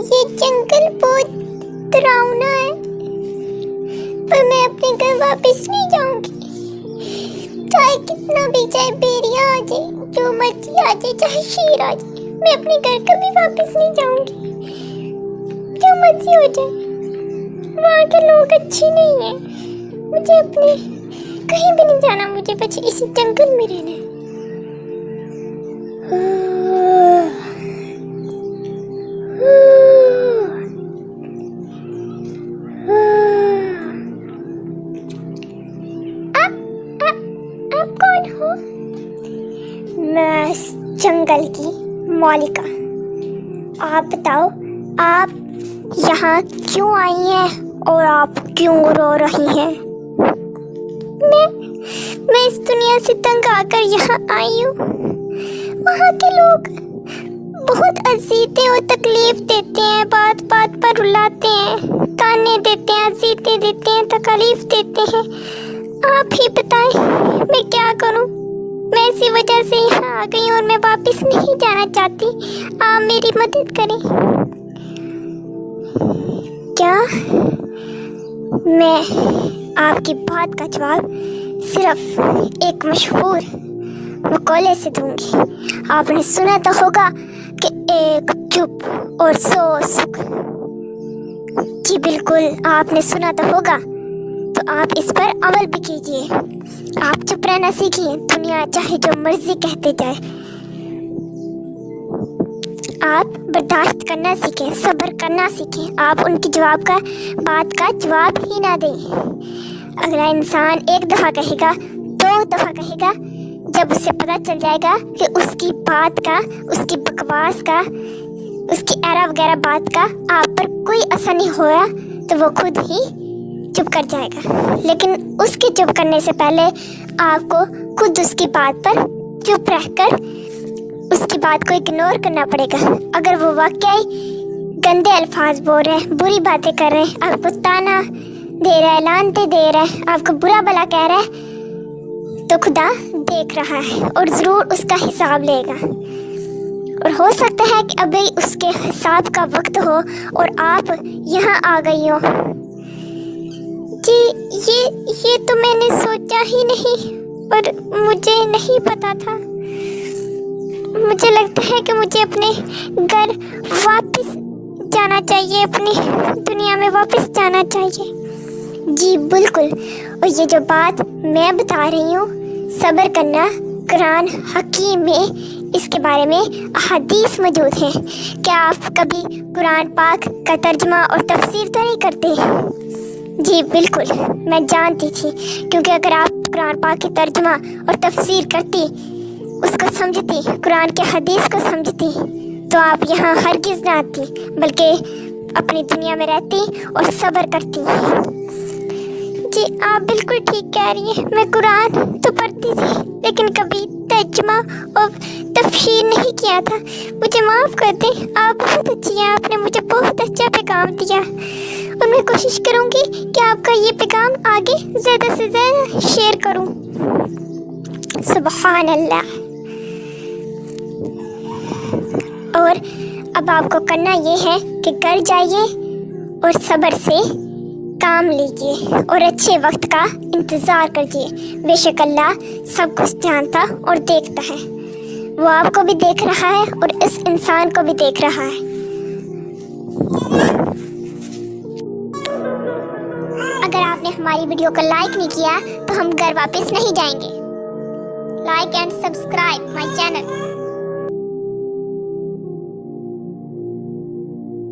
یہ جنگل بہت ڈراؤنا ہے، پر میں اپنے گھر واپس نہیں جاؤں گی، چاہے کتنا بھی، چاہے بیریا آ جائے، جو مرضی آ جائے، چاہے شیر آ جائے، میں اپنے گھر کبھی واپس نہیں جاؤں گی، جو مرضی ہو جائے۔ وہاں کے لوگ اچھے نہیں ہیں، مجھے اپنے کہیں بھی نہیں جانا، مجھے بس اسی جنگل میں رہنا ہے۔ آپ کون ہو؟ میں اس جنگل کی مالکہ۔ آپ بتاؤ، آپ یہاں کیوں آئی ہیں اور آپ کیوں رو رہی ہیں؟ میں اس دنیا سے تنگ آ کر یہاں آئی ہوں۔ وہاں کے لوگ بہت اذیتیں اور تکلیف دیتے ہیں، بات بات پر رلاتے ہیں، تانے دیتے ہیں، اذیتیں دیتے ہیں، تکلیف دیتے ہیں۔ آپ ہی بتائیں میں کیا کروں؟ میں اسی وجہ سے یہاں آ گئی اور میں واپس نہیں جانا چاہتی۔ آپ میری مدد کریں۔ کیا میں آپ کی بات کا جواب صرف ایک مشہور مقولے سے دوں گی؟ آپ نے سنا تو ہوگا کہ ایک چپ اور 100 سکھ۔ جی بالکل، آپ نے سنا تو ہوگا، تو آپ اس پر عمل بھی کیجئے۔ آپ چپ رہنا سیکھیے، دنیا چاہے جو مرضی کہتے جائے۔ آپ برداشت کرنا سیکھیں، صبر کرنا سیکھیں۔ آپ ان کی بات کا جواب ہی نہ دیں۔ اگلا انسان ایک دفعہ کہے گا، 2 دفعہ کہے گا، جب اسے پتہ چل جائے گا کہ اس کی بات کا، اس کی بکواس کا، اس کی ایرا وغیرہ بات کا آپ پر کوئی اثر نہیں ہوا، تو وہ خود ہی چپ کر جائے گا۔ لیکن اس کے چپ کرنے سے پہلے آپ کو خود اس کی بات پر چپ رہ کر اس کی بات کو اگنور کرنا پڑے گا۔ اگر وہ واقعی گندے الفاظ بول رہے ہیں، بری باتیں کر رہے ہیں، آپ کو تانا دے رہا ہے، لعنتیں دے رہا ہے، آپ کو برا بھلا کہہ رہا ہے، تو خدا دیکھ رہا ہے اور ضرور اس کا حساب لے گا۔ اور ہو سکتا ہے کہ ابھی اس کے حساب کا وقت ہو اور آپ یہاں آ گئی ہو۔ جی یہ تو میں نے سوچا ہی نہیں اور مجھے نہیں پتا تھا۔ مجھے لگتا ہے کہ مجھے اپنے گھر واپس جانا چاہیے، اپنی دنیا میں واپس جانا چاہیے۔ جی بالکل، اور یہ جو بات میں بتا رہی ہوں، صبر کرنا، قرآن حکیم میں اس کے بارے میں احادیث موجود ہیں۔ کیا آپ کبھی قرآن پاک کا ترجمہ اور تفسیر تو نہیں کرتے؟ جی بالکل، میں جانتی تھی، کیونکہ اگر آپ قرآن پاک کی ترجمہ اور تفسیر کرتی، اس کو سمجھتی، قرآن کے حدیث کو سمجھتی، تو آپ یہاں ہرگز نہ آتی، بلکہ اپنی دنیا میں رہتی اور صبر کرتی۔ جی آپ بالکل ٹھیک کہہ رہی ہیں، میں قرآن تو پڑھتی تھی لیکن کبھی ترجمہ اور تفسیر نہیں کیا تھا، مجھے معاف کر دیں۔ آپ بہت اچھی ہیں، آپ نے مجھے بہت اچھا پیغام دیا، اور میں کوشش کروں گی کہ آپ کا یہ پیغام آگے زیادہ سے زیادہ شیئر کروں۔ سبحان اللہ۔ اور اب آپ کو کرنا یہ ہے کہ گھر جائیے اور صبر سے کام لیجیے اور اچھے وقت کا انتظار کریے۔ بے شک اللہ سب کچھ جانتا اور دیکھتا ہے، وہ آپ کو بھی دیکھ رہا ہے اور اس انسان کو بھی دیکھ رہا ہے۔ اگر آپ نے ہماری ویڈیو کو لائک نہیں کیا تو ہم گھر واپس نہیں جائیں گے۔ Like and subscribe my channel.